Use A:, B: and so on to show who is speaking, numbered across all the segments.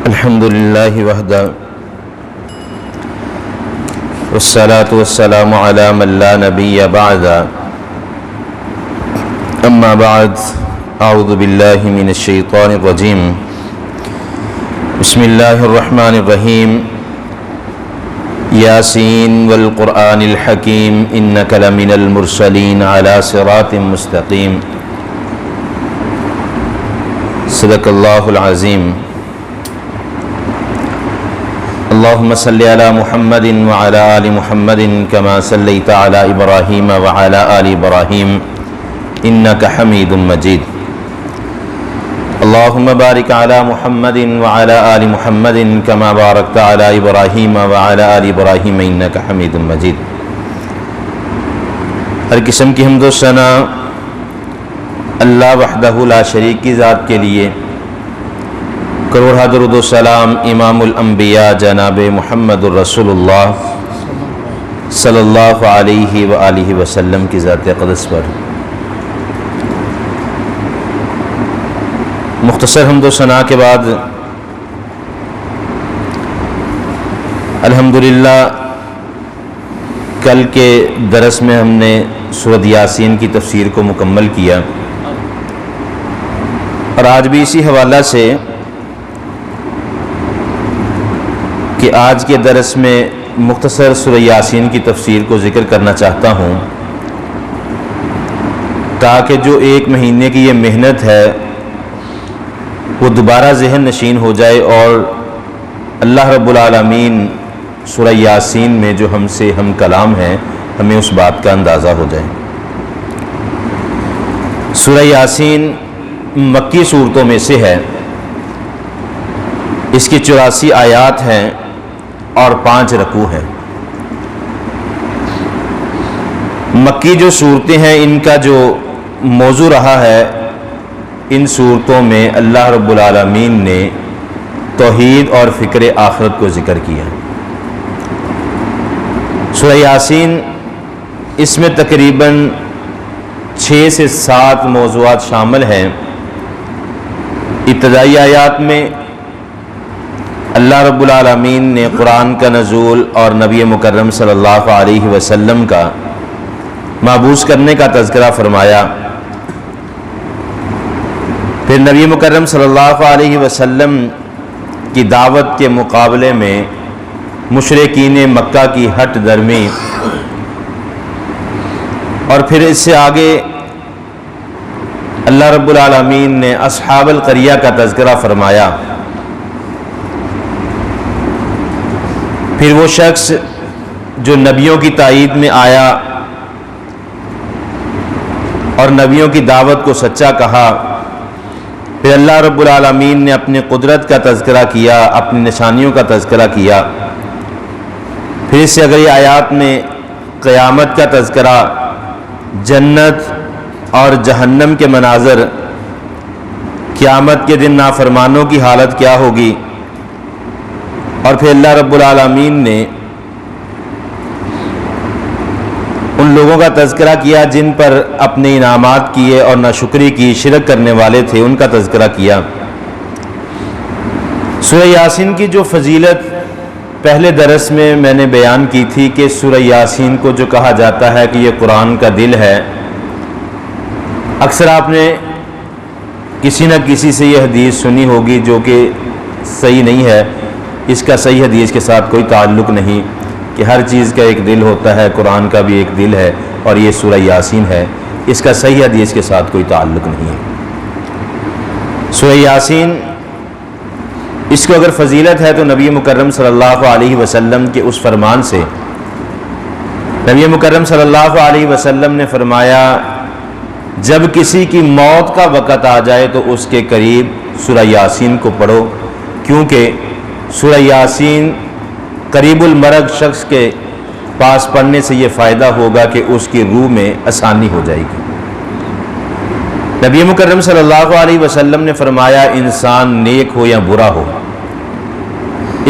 A: الحمد لله وحده والصلاة والسلام على من لا نبي بعده أما بعد أعوذ بالله من الشيطان الرجيم بسم الله الرحمن الرحيم ياسين والقرآن الحكيم إنك لمن المرسلين على صراط مستقيم صدق الله العظيم اللهم صل على محمد وعلى آل محمد كما صليت على إبراهيم وعلى آل إبراهيم إنك حميد مجيد اللهم بارك على محمد وعلى آل محمد كما باركت على إبراهيم وعلى آل إبراهيم إنك حميد مجيد۔ ہر قسم کی حمد و ثنا اللہ وحدہ لا شریک کی ذات کے لیے، کروڑ درود و سلام امام الانبیاء جناب محمد الرسول اللہ صلی اللہ علیہ وآلہ وسلم کی ذات اقدس پر۔ مختصر حمد و ثنا کے بعد الحمدللہ کل کے درس میں ہم نے سورۃ یاسین کی تفسیر کو مکمل کیا، اور آج بھی اسی حوالہ سے کہ آج کے درس میں مختصر سورہ یاسین کی تفسیر کو ذکر کرنا چاہتا ہوں، تاکہ جو ایک مہینے کی یہ محنت ہے وہ دوبارہ ذہن نشین ہو جائے، اور اللہ رب العالمین سورہ یاسین میں جو ہم سے ہم کلام ہے ہمیں اس بات کا اندازہ ہو جائے۔ سورہ یاسین مکی صورتوں میں سے ہے، اس کی 84 آیات ہیں اور 5 رکوع ہیں۔ مکی جو صورتیں ہیں ان کا جو موضوع رہا ہے، ان صورتوں میں اللہ رب العالمین نے توحید اور فکر آخرت کو ذکر کیا۔ سورہ یاسین اس میں تقریباً 6 سے 7 موضوعات شامل ہیں۔ ابتدائی آیات میں اللہ رب العالمین نے قرآن کا نزول اور نبی مکرم صلی اللہ علیہ وسلم کا مبعوث کرنے کا تذکرہ فرمایا، پھر نبی مکرم صلی اللہ علیہ وسلم کی دعوت کے مقابلے میں مشرکین مکہ کی ہٹ درمی، اور پھر اس سے آگے اللہ رب العالمین نے اصحاب القریہ کا تذکرہ فرمایا، پھر وہ شخص جو نبیوں کی تائید میں آیا اور نبیوں کی دعوت کو سچا کہا، پھر اللہ رب العالمین نے اپنی قدرت کا تذکرہ کیا، اپنی نشانیوں کا تذکرہ کیا، پھر اس سے اگلی آیات میں قیامت کا تذکرہ، جنت اور جہنم کے مناظر، قیامت کے دن نافرمانوں کی حالت کیا ہوگی، اور پھر اللہ رب العالمین نے ان لوگوں کا تذکرہ کیا جن پر اپنے انعامات کیے اور ناشکری کی، شرک کرنے والے تھے، ان کا تذکرہ کیا۔ سورہ یاسین کی جو فضیلت پہلے درس میں نے بیان کی تھی کہ سورہ یاسین کو جو کہا جاتا ہے کہ یہ قرآن کا دل ہے، اکثر آپ نے کسی نہ کسی سے یہ حدیث سنی ہوگی جو کہ صحیح نہیں ہے، اس کا صحیح حدیث کے ساتھ کوئی تعلق نہیں کہ ہر چیز کا ایک دل ہوتا ہے، قرآن کا بھی ایک دل ہے اور یہ سورہ یاسین ہے، اس کا صحیح حدیث کے ساتھ کوئی تعلق نہیں ہے۔ سورہ یاسین اس کو اگر فضیلت ہے تو نبی مکرم صلی اللہ علیہ وسلم کے اس فرمان سے، نبی مکرم صلی اللہ علیہ وسلم نے فرمایا جب کسی کی موت کا وقت آ جائے تو اس کے قریب سورہ یاسین کو پڑھو، کیونکہ سورہ یاسین قریب المرگ شخص کے پاس پڑھنے سے یہ فائدہ ہوگا کہ اس کی روح میں آسانی ہو جائے گی۔ نبی مکرم صلی اللہ علیہ وسلم نے فرمایا انسان نیک ہو یا برا ہو،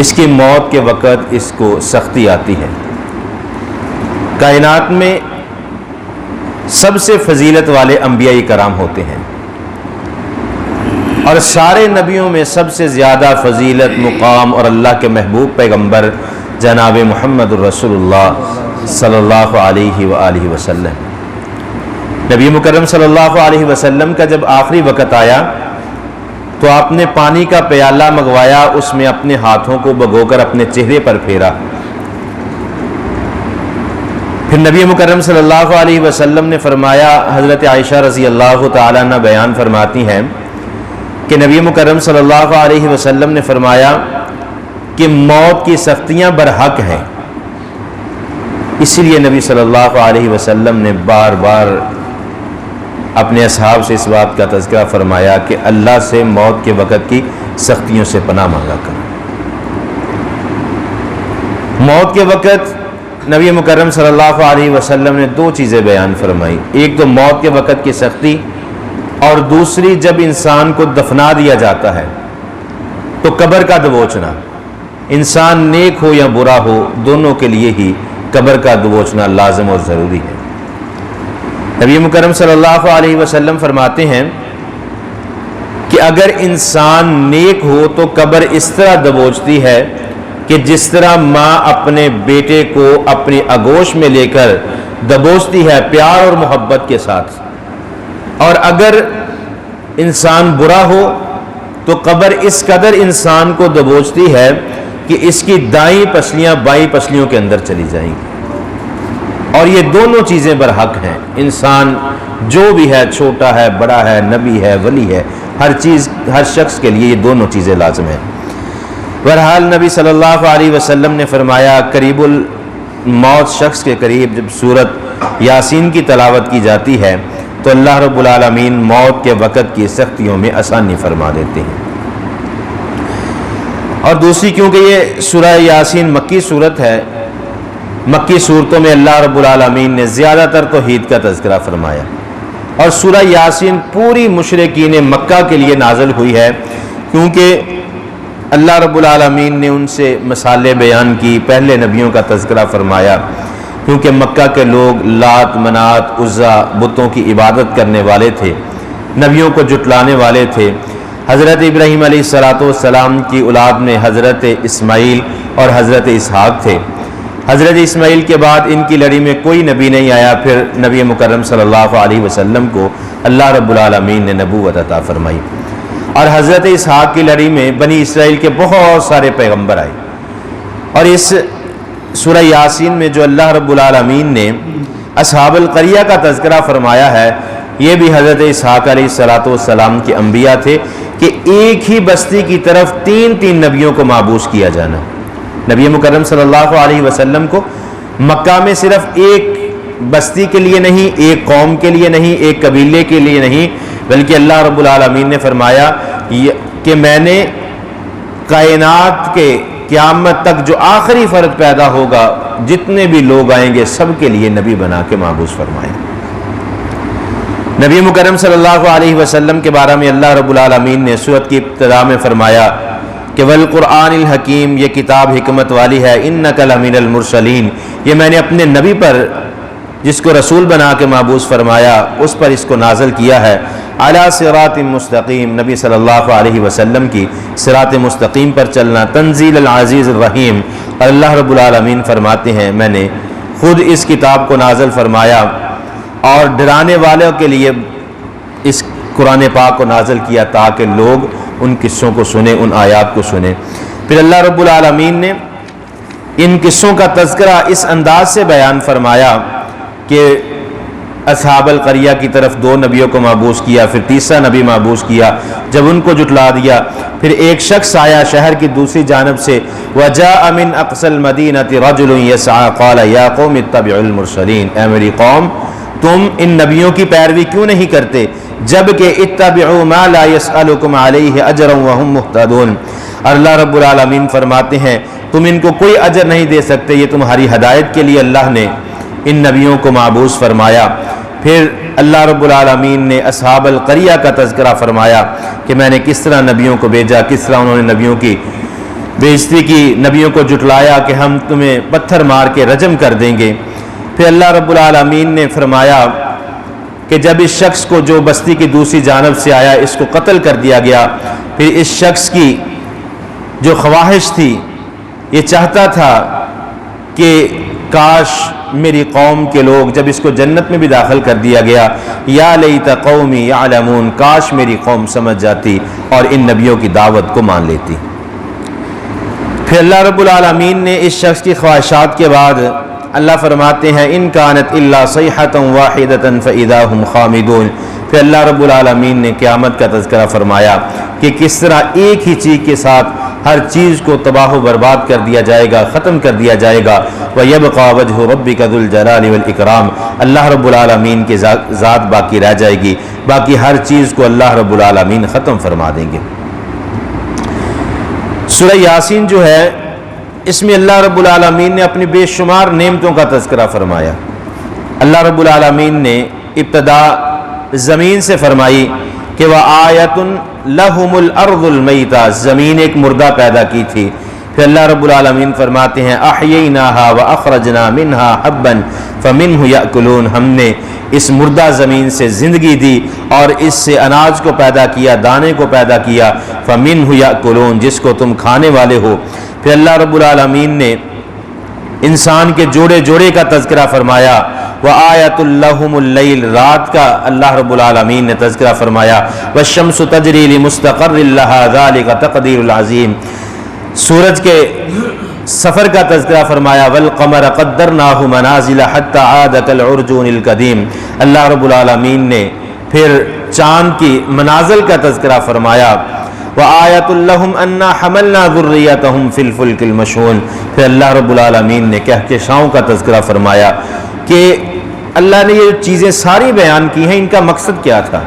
A: اس کی موت کے وقت اس کو سختی آتی ہے۔ کائنات میں سب سے فضیلت والے انبیاء کرام ہوتے ہیں، اور سارے نبیوں میں سب سے زیادہ فضیلت، مقام اور اللہ کے محبوب پیغمبر جناب محمد الرسول اللہ صلی اللہ علیہ وآلہ وسلم۔ نبی مکرم صلی اللہ علیہ وسلم کا جب آخری وقت آیا تو آپ نے پانی کا پیالہ منگوایا، اس میں اپنے ہاتھوں کو بھگو کر اپنے چہرے پر پھیرا۔ پھر نبی مکرم صلی اللہ علیہ وسلم نے فرمایا، حضرت عائشہ رضی اللہ تعالیٰ عنہ بیان فرماتی ہیں کہ نبی مکرم صلی اللہ علیہ وسلم نے فرمایا کہ موت کی سختیاں برحق ہیں، اسی لیے نبی صلی اللہ علیہ وسلم نے بار بار اپنے اصحاب سے اس بات کا تذکرہ فرمایا کہ اللہ سے موت کے وقت کی سختیوں سے پناہ مانگا کر۔ موت کے وقت نبی مکرم صلی اللہ علیہ وسلم نے دو چیزیں بیان فرمائی، ایک تو موت کے وقت کی سختی، اور دوسری جب انسان کو دفنا دیا جاتا ہے تو قبر کا دبوچنا، انسان نیک ہو یا برا ہو دونوں کے لیے ہی قبر کا دبوچنا لازم اور ضروری ہے۔ نبی مکرم صلی اللہ علیہ وسلم فرماتے ہیں کہ اگر انسان نیک ہو تو قبر اس طرح دبوچتی ہے کہ جس طرح ماں اپنے بیٹے کو اپنی آغوش میں لے کر دبوچتی ہے پیار اور محبت کے ساتھ، اور اگر انسان برا ہو تو قبر اس قدر انسان کو دبوچتی ہے کہ اس کی دائیں پسلیاں بائیں پسلیوں کے اندر چلی جائیں گی۔ اور یہ دونوں چیزیں برحق ہیں، انسان جو بھی ہے، چھوٹا ہے بڑا ہے، نبی ہے ولی ہے، ہر شخص کے لیے یہ دونوں چیزیں لازم ہیں۔ بہرحال نبی صلی اللہ علیہ وسلم نے فرمایا قریب الموت شخص کے قریب جب سورت یاسین کی تلاوت کی جاتی ہے تو اللہ رب العالمین موت کے وقت کی سختیوں میں آسانی فرما دیتے ہیں۔ اور دوسری کیونکہ یہ سورہ یاسین مکی صورت ہے، مکی صورتوں میں اللہ رب العالمین نے زیادہ تر توحید کا تذکرہ فرمایا، اور سورہ یاسین پوری مشرکین مکہ کے لیے نازل ہوئی ہے، کیونکہ اللہ رب العالمین نے ان سے مثالیں بیان کی، پہلے نبیوں کا تذکرہ فرمایا، کیونکہ مکہ کے لوگ لات منات عزا بتوں کی عبادت کرنے والے تھے، نبیوں کو جھٹلانے والے تھے۔ حضرت ابراہیم علیہ السلام کی اولاد میں حضرت اسماعیل اور حضرت اسحاق تھے۔ حضرت اسماعیل کے بعد ان کی لڑی میں کوئی نبی نہیں آیا، پھر نبی مکرم صلی اللہ علیہ وسلم کو اللہ رب العالمین نے نبوت عطا فرمائی، اور حضرت اسحاق کی لڑی میں بنی اسرائیل کے بہت سارے پیغمبر آئے۔ اور اس سورہ یاسین میں جو اللہ رب العالمین نے اصحاب القریہ کا تذکرہ فرمایا ہے، یہ بھی حضرت اسحاق علیہ السلام کے انبیاء تھے کہ ایک ہی بستی کی طرف تین نبیوں کو مابعوث کیا جانا۔ نبی مکرم صلی اللہ علیہ وسلم کو مکہ میں صرف ایک بستی کے لیے نہیں، ایک قوم کے لیے نہیں، ایک قبیلے کے لیے نہیں، بلکہ اللہ رب العالمین نے فرمایا کہ میں نے کائنات کے قیامت تک جو آخری فرد پیدا ہوگا، جتنے بھی لوگ آئیں گے سب کے لیے نبی بنا کے مابعوث فرمایا۔ نبی مکرم صلی اللہ علیہ وسلم کے بارے میں اللہ رب العالمین نے سورت کی ابتدا میں فرمایا کہ والقرآن الحکیم، یہ کتاب حکمت والی ہے، انک لمن المرسلین، یہ میں نے اپنے نبی پر جس کو رسول بنا کے مابعوث فرمایا اس پر اس کو نازل کیا ہے، علی صراط مستقیم، نبی صلی اللہ علیہ وسلم کی صراط مستقیم پر چلنا، تنزیل العزیز الرحیم، اور اللہ رب العالمین فرماتے ہیں میں نے خود اس کتاب کو نازل فرمایا اور ڈرانے والوں کے لیے اس قرآن پاک کو نازل کیا تاکہ لوگ ان قصوں کو سنیں، ان آیات کو سنیں۔ پھر اللہ رب العالمین نے ان قصوں کا تذکرہ اس انداز سے بیان فرمایا کہ اصحاب القریہ کی طرف 2 نبیوں کو مابعوث کیا، پھر تیسرا نبی مابعوث کیا، جب ان کو جھٹلا دیا پھر ایک شخص آیا شہر کی دوسری جانب سے، وَجَاءَ مِنْ أَقْصَى الْمَدِينَةِ رَجُلٌ يَسْعَىٰ قَالَ يَا قَوْمِ اتَّبِعُوا الْمُرْسَلِينَ، اے میری قوم تم ان نبیوں کی پیروی کیوں نہیں کرتے جبکہ اتبعوا ما لا يسألكم علیہ اجرا وهم مہتدون، اور اللہ رب العالمین فرماتے ہیں تم ان کو کوئی اجر نہیں دے سکتے، یہ تمہاری ہدایت کے لیے اللہ نے ان نبیوں کو مابعوث فرمایا۔ پھر اللہ رب العالمین نے اصحاب القریہ کا تذکرہ فرمایا کہ میں نے کس طرح نبیوں کو بھیجا، کس طرح انہوں نے نبیوں کی بےعزتی کی، نبیوں کو جھٹلایا کہ ہم تمہیں پتھر مار کے رجم کر دیں گے۔ پھر اللہ رب العالمین نے فرمایا کہ جب اس شخص کو جو بستی کی دوسری جانب سے آیا اس کو قتل کر دیا گیا، پھر اس شخص کی جو خواہش تھی یہ چاہتا تھا کہ کاش میری قوم کے لوگ، جب اس کو جنت میں بھی داخل کر دیا گیا، یا لیت قومی یعلمون، کاش میری قوم سمجھ جاتی اور ان نبیوں کی دعوت کو مان لیتی۔ پھر اللہ رب العالمین نے اس شخص کی خواہشات کے بعد اللہ فرماتے ہیں ان کانت الا صیحۃ واحدۃ فاذا هم خامدون، پھر اللہ رب العالمین نے قیامت کا تذکرہ فرمایا کہ کس طرح ایک ہی چیز کے ساتھ ہر چیز کو تباہ و برباد کر دیا جائے گا، ختم کر دیا جائے گا۔ وَيَبْقَى وَجْهُ رَبِّكَ ذُو الْجَلَالِ وَالْإِكْرَامِ، اللہ رب العالمین کی ذات باقی رہ جائے گی، باقی ہر چیز کو اللہ رب العالمین ختم فرما دیں گے۔ سورہ یاسین جو ہے اس میں اللہ رب العالمین نے اپنی بے شمار نعمتوں کا تذکرہ فرمایا۔ اللہ رب العالمین نے ابتدا زمین سے فرمائی کہ وَآیَةٌ لَهُمُ الْأَرْضُ الْمَيْتَةُ، زمین ایک مردہ پیدا کی تھی۔ پھر اللہ رب العالمین فرماتے ہیں أَحْيَيْنَاهَا وَأَخْرَجْنَا مِنْهَا حَبًّا فَمِنْهُ يَأْكُلُونَ، ہم نے اس مردہ زمین سے زندگی دی اور اس سے اناج کو پیدا کیا، دانے کو پیدا کیا، فَمِنْهُ يَأْكُلُونَ، جس کو تم کھانے والے ہو۔ پھر اللہ رب العالمین نے انسان کے جوڑے جوڑے کا تذکرہ فرمایا، وَآیَةٌ لَهُمُ اللَّيْلُ، رات کا اللہ رب العالمین نے تذکرہ فرمایا، وَالشَّمْسُ تَجْرِي لِمُسْتَقَرٍّ لَهَا ذَلِكَ تَقْدِيرُ الْعَظِيمُ، سورج کے سفر کا تذکرہ فرمایا، وَالْقَمَرَ قَدَّرْنَاهُ مَنَازِلَ حَتَّى عَادَ كَالْعُرْجُونِ الْقَدِيمِ، اللہ رب العالمین نے پھر چاند کی منازل کا تذکرہ فرمایا، وَآیَةٌ لَهُمْ أَنَّا حَمَلْنَا ذُرِّيَّتَهُمْ فِي الْفُلْكِ الْمَشْحُونِ، پھر اللہ رب العالمین نے کہکشاؤں کا تذکرہ فرمایا کہ اللہ نے یہ چیزیں ساری بیان کی ہیں، ان کا مقصد کیا تھا۔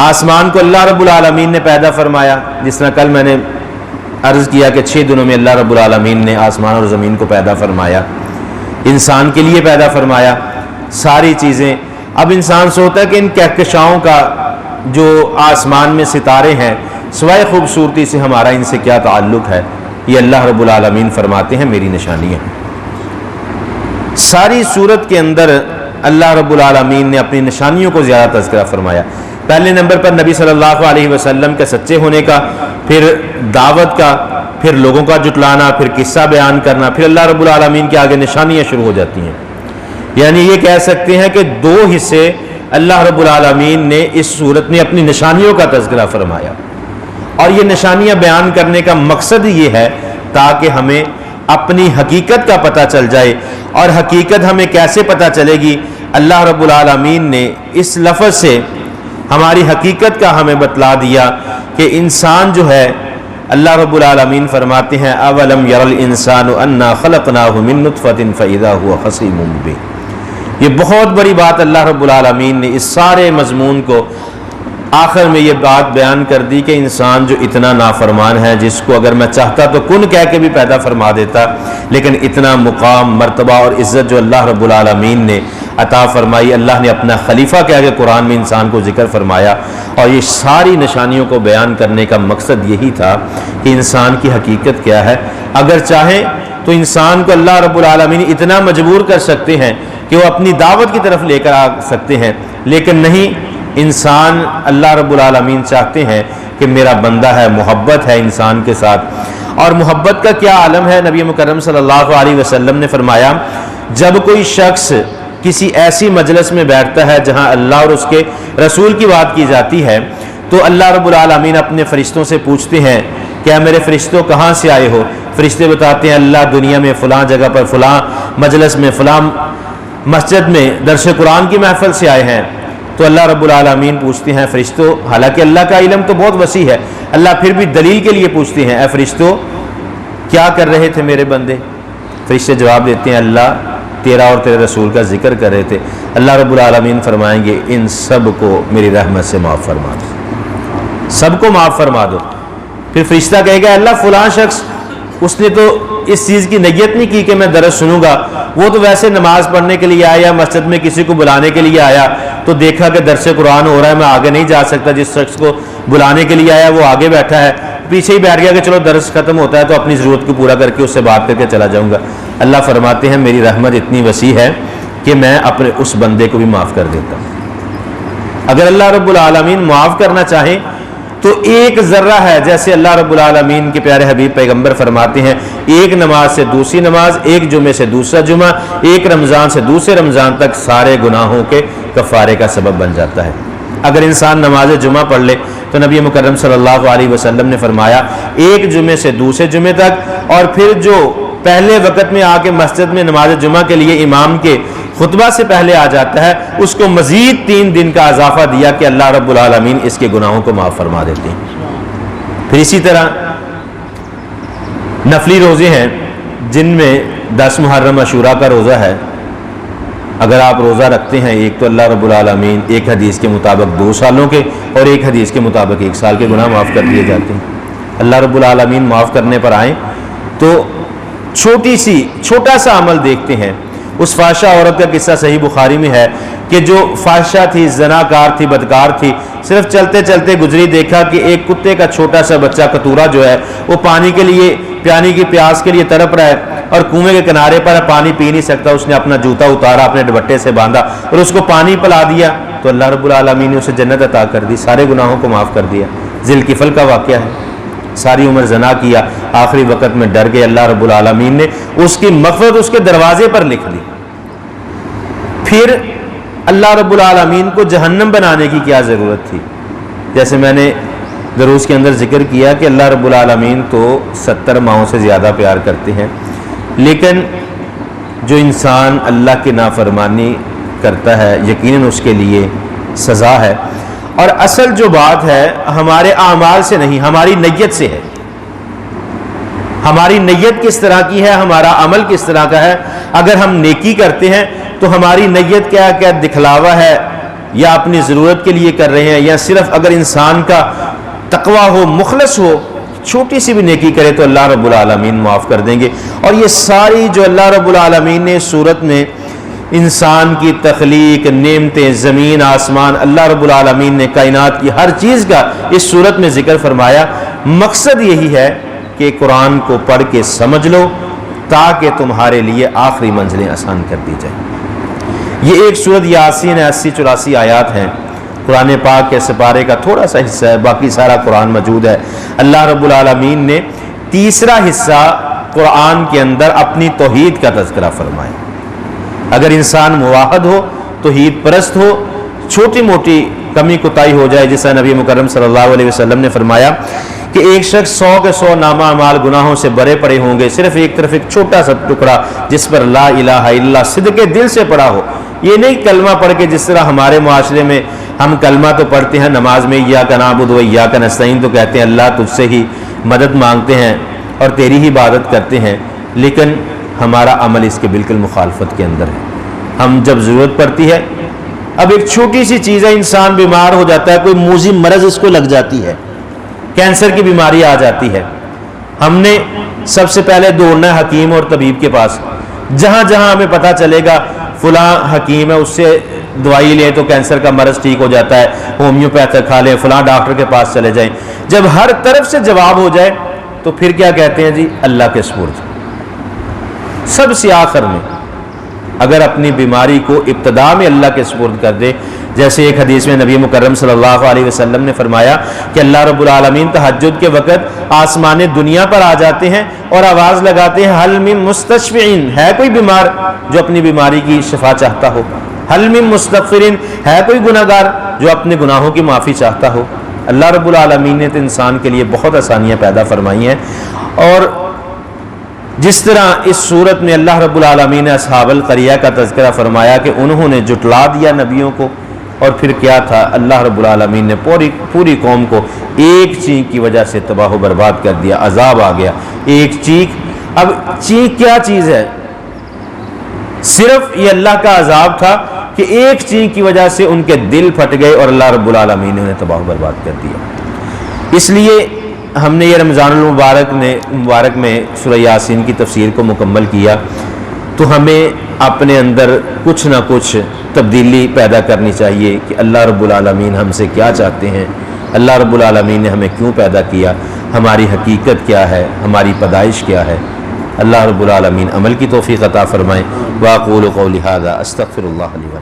A: آسمان کو اللہ رب العالمین نے پیدا فرمایا، جس طرح کل میں نے عرض کیا کہ 6 دنوں میں اللہ رب العالمین نے آسمان اور زمین کو پیدا فرمایا، انسان کے لیے پیدا فرمایا ساری چیزیں۔ اب انسان سوچتا ہے کہ ان کہکشاؤں کا جو آسمان میں ستارے ہیں سوائے خوبصورتی سے ہمارا ان سے کیا تعلق ہے؟ یہ اللہ رب العالمین فرماتے ہیں میری نشانیاں۔ ساری صورت کے اندر اللہ رب العالمین نے اپنی نشانیوں کو زیادہ تذکرہ فرمایا۔ پہلے نمبر پر نبی صلی اللہ علیہ وسلم کے سچے ہونے کا، پھر دعوت کا، پھر لوگوں کا جٹلانا، پھر قصہ بیان کرنا، پھر اللہ رب العالمین کے آگے نشانیاں شروع ہو جاتی ہیں۔ یعنی یہ کہہ سکتے ہیں کہ 2 حصے اللہ رب العالمین نے اس صورت میں اپنی نشانیوں کا تذکرہ فرمایا، اور یہ نشانیاں بیان کرنے کا مقصد یہ ہے تاکہ ہمیں اپنی حقیقت کا پتہ چل جائے۔ اور حقیقت ہمیں کیسے پتہ چلے گی؟ اللہ رب العالمین نے اس لفظ سے ہماری حقیقت کا ہمیں بتلا دیا کہ انسان جو ہے، اللہ رب العالمین فرماتے ہیں اولم یر الانسان انا خلقناہ من نطفۃ فاذا هو خصیم مبین۔ یہ بہت بڑی بات اللہ رب العالمین نے اس سارے مضمون کو آخر میں یہ بات بیان کر دی کہ انسان جو اتنا نافرمان ہے، جس کو اگر میں چاہتا تو کن کہہ کے بھی پیدا فرما دیتا، لیکن اتنا مقام، مرتبہ اور عزت جو اللہ رب العالمین نے عطا فرمائی، اللہ نے اپنا خلیفہ کہہ کے قرآن میں انسان کو ذکر فرمایا۔ اور یہ ساری نشانیوں کو بیان کرنے کا مقصد یہی تھا کہ انسان کی حقیقت کیا ہے۔ اگر چاہیں تو انسان کو اللہ رب العالمین اتنا مجبور کر سکتے ہیں کہ وہ اپنی دعوت کی طرف لے کر آ سکتے ہیں، لیکن نہیں، انسان اللہ رب العالمین چاہتے ہیں کہ میرا بندہ ہے، محبت ہے انسان کے ساتھ۔ اور محبت کا کیا عالم ہے؟ نبی مکرم صلی اللہ علیہ وسلم نے فرمایا جب کوئی شخص کسی ایسی مجلس میں بیٹھتا ہے جہاں اللہ اور اس کے رسول کی بات کی جاتی ہے تو اللہ رب العالمین اپنے فرشتوں سے پوچھتے ہیں کیا میرے فرشتوں کہاں سے آئے ہو؟ فرشتے بتاتے ہیں اللہ دنیا میں فلاں جگہ پر فلاں مجلس میں فلاں مسجد میں درس قرآن کی محفل سے آئے ہیں۔ تو اللہ رب العالمین پوچھتے ہیں فرشتوں، حالانکہ اللہ کا علم تو بہت وسیع ہے، اللہ پھر بھی دلیل کے لیے پوچھتے ہیں اے فرشتوں کیا کر رہے تھے میرے بندے؟ فرشتے جواب دیتے ہیں اللہ تیرا اور تیرے رسول کا ذکر کر رہے تھے۔ اللہ رب العالمین فرمائیں گے ان سب کو میری رحمت سے معاف فرما دو، سب کو معاف فرما دو۔ پھر فرشتہ کہے گا اللہ فلاں شخص اس نے تو اس چیز کی نیت نہیں کی کہ میں درس سنوں گا، وہ تو ویسے نماز پڑھنے کے لیے آیا، مسجد میں کسی کو بلانے کے لیے آیا تو دیکھا کہ درس قرآن ہو رہا ہے، میں آگے نہیں جا سکتا، جس شخص کو بلانے کے لیے آیا وہ آگے بیٹھا ہے، پیچھے ہی بیٹھ گیا کہ چلو درس ختم ہوتا ہے تو اپنی ضرورت کو پورا کر کے اس سے بات کر کے چلا جاؤں گا۔ اللہ فرماتے ہیں میری رحمت اتنی وسیع ہے کہ میں اپنے اس بندے کو بھی معاف کر دیتا ہوں۔ اگر اللہ رب العالمین معاف کرنا چاہیں تو ایک ذرہ ہے، جیسے اللہ رب العالمین کے پیارے حبیب پیغمبر فرماتے ہیں ایک نماز سے دوسری نماز، ایک جمعے سے دوسرا جمعہ، ایک رمضان سے دوسرے رمضان تک سارے گناہوں کے کفارے کا سبب بن جاتا ہے۔ اگر انسان نماز جمعہ پڑھ لے تو نبی مکرم صلی اللہ علیہ وسلم نے فرمایا ایک جمعے سے دوسرے جمعے تک، اور پھر جو پہلے وقت میں آ کے مسجد میں نماز جمعہ کے لیے امام کے خطبہ سے پہلے آ جاتا ہے، اس کو مزید 3 دن کا اضافہ دیا کہ اللہ رب العالمین اس کے گناہوں کو معاف فرما دیتے ہیں۔ پھر اسی طرح نفلی روزے ہیں جن میں 10 محرم عاشوراء کا روزہ ہے، اگر آپ روزہ رکھتے ہیں ایک تو اللہ رب العالمین ایک حدیث کے مطابق 2 سالوں کے اور ایک حدیث کے مطابق 1 سال کے گناہ معاف کر دیے جاتے ہیں۔ اللہ رب العالمین معاف کرنے پر آئیں تو چھوٹا سا عمل دیکھتے ہیں۔ اس فاحشہ عورت کا قصہ صحیح بخاری میں ہے کہ جو فاحشہ تھی، زناکار تھی، بدکار تھی، صرف چلتے چلتے گزری، دیکھا کہ ایک کتے کا چھوٹا سا بچہ قطورہ جو ہے وہ پانی کی پیاس کے لیے تڑپ رہا ہے اور کنویں کے کنارے پر پانی پی نہیں سکتا، اس نے اپنا جوتا اتارا، اپنے دوپٹے سے باندھا اور اس کو پانی پلا دیا، تو اللہ رب العالمین نے اسے جنت عطا کر دی، سارے گناہوں کو معاف کر دیا۔ ذی الکفل کا واقعہ ہے، ساری عمر زنا کیا، آخری وقت میں ڈر گئے، اللہ رب العالمین نے اس کی مغفرت اس کے دروازے پر لکھ لی۔ پھر اللہ رب العالمین کو جہنم بنانے کی کیا ضرورت تھی؟ جیسے میں نے دروس کے اندر ذکر کیا کہ اللہ رب العالمین تو 70 ماؤں سے زیادہ پیار کرتے ہیں، لیکن جو انسان اللہ کی نافرمانی کرتا ہے یقیناً اس کے لیے سزا ہے، اور اصل جو بات ہے ہمارے اعمال سے نہیں، ہماری نیت سے ہے۔ ہماری نیت کس طرح کی ہے، ہمارا عمل کس طرح کا ہے۔ اگر ہم نیکی کرتے ہیں تو ہماری نیت کیا دکھلاوا ہے یا اپنی ضرورت کے لیے کر رہے ہیں، یا صرف اگر انسان کا تقوی ہو، مخلص ہو، چھوٹی سی بھی نیکی کرے تو اللہ رب العالمین معاف کر دیں گے۔ اور یہ ساری جو اللہ رب العالمین نے صورت میں انسان کی تخلیق، نعمتیں، زمین آسمان، اللہ رب العالمین نے کائنات کی ہر چیز کا اس صورت میں ذکر فرمایا، مقصد یہی ہے کہ قرآن کو پڑھ کے سمجھ لو تاکہ تمہارے لیے آخری منزلیں آسان کر دی جائیں۔ یہ ایک سورت یاسین 80-84 آیات ہیں، قرآن پاک کے سپارے کا تھوڑا سا حصہ ہے، باقی سارا قرآن موجود ہے۔ اللہ رب العالمین نے تیسرا حصہ قرآن کے اندر اپنی توحید کا تذکرہ فرمایا۔ اگر انسان موحد ہو، توحید پرست ہو، چھوٹی موٹی کمی کوتاہی ہو جائے، جیسا نبی مکرم صلی اللہ علیہ وسلم نے فرمایا کہ ایک شخص 100 کے 100 نامہ اعمال گناہوں سے بھرے پڑے ہوں گے، صرف ایک طرف ایک چھوٹا سا ٹکڑا جس پر لا الہ الا اللہ صدق دل سے پڑا ہو۔ یہ نہیں کلمہ پڑھ کے جس طرح ہمارے معاشرے میں ہم کلمہ تو پڑھتے ہیں نماز میں، ایاک نعبد و ایاک نستعین، تو کہتے ہیں اللہ تجھ سے ہی مدد مانگتے ہیں اور تیری ہی عبادت کرتے ہیں، لیکن ہمارا عمل اس کے بالکل مخالفت کے اندر ہے۔ ہم جب ضرورت پڑتی ہے، اب ایک چھوٹی سی چیز ہے، انسان بیمار ہو جاتا ہے، کوئی موذی مرض اس کو لگ جاتی ہے، کینسر کی بیماری آ جاتی ہے، ہم نے سب سے پہلے دوڑنا ہے حکیم اور طبیب کے پاس۔ جہاں جہاں ہمیں پتہ چلے گا فلاں حکیم ہے، اس سے دوائی لیں تو کینسر کا مرض ٹھیک ہو جاتا ہے، ہومیوپیتھک کھا لیں، فلاں ڈاکٹر کے پاس چلے جائیں۔ جب ہر طرف سے جواب ہو جائے تو پھر کیا کہتے ہیں جی؟ اللہ کے سپرد۔ سب سے آخر میں اگر اپنی بیماری کو ابتدا میں اللہ کے سپرد کر دے، جیسے ایک حدیث میں نبی مکرم صلی اللہ علیہ وسلم نے فرمایا کہ اللہ رب العالمین تہجد کے وقت آسمان دنیا پر آ جاتے ہیں اور آواز لگاتے ہیں حل من مستشفعین، ہے کوئی بیمار جو اپنی بیماری کی شفا چاہتا ہو؟ حل من مستغفرین، ہے کوئی گناہگار جو اپنے گناہوں کی معافی چاہتا ہو؟ اللہ رب العالمین نے تو انسان کے لیے بہت آسانیاں پیدا فرمائی ہیں، اور جس طرح اس صورت میں اللہ رب العالمین نے اصحاب القریہ کا تذکرہ فرمایا کہ انہوں نے جھٹلا دیا نبیوں کو، اور پھر کیا تھا؟ اللہ رب العالمین نے پوری قوم کو ایک چینک کی وجہ سے تباہ و برباد کر دیا، عذاب آ گیا، ایک چینک۔ اب چینک کیا چیز ہے؟ صرف یہ اللہ کا عذاب تھا کہ ایک چینک کی وجہ سے ان کے دل پھٹ گئے اور اللہ رب العالمین نے انہیں تباہ و برباد کر دیا۔ اس لیے ہم نے یہ رمضان المبارک میں سورہ یاسین کی تفسیر کو مکمل کیا، تو ہمیں اپنے اندر کچھ نہ کچھ تبدیلی پیدا کرنی چاہیے کہ اللہ رب العالمین ہم سے کیا چاہتے ہیں، اللہ رب العالمین نے ہمیں کیوں پیدا کیا، ہماری حقیقت کیا ہے، ہماری پیدائش کیا ہے۔ اللہ رب العالمین عمل کی توفیق عطا فرمائیں۔ واقول قولی ھذا استغفر اللہ لی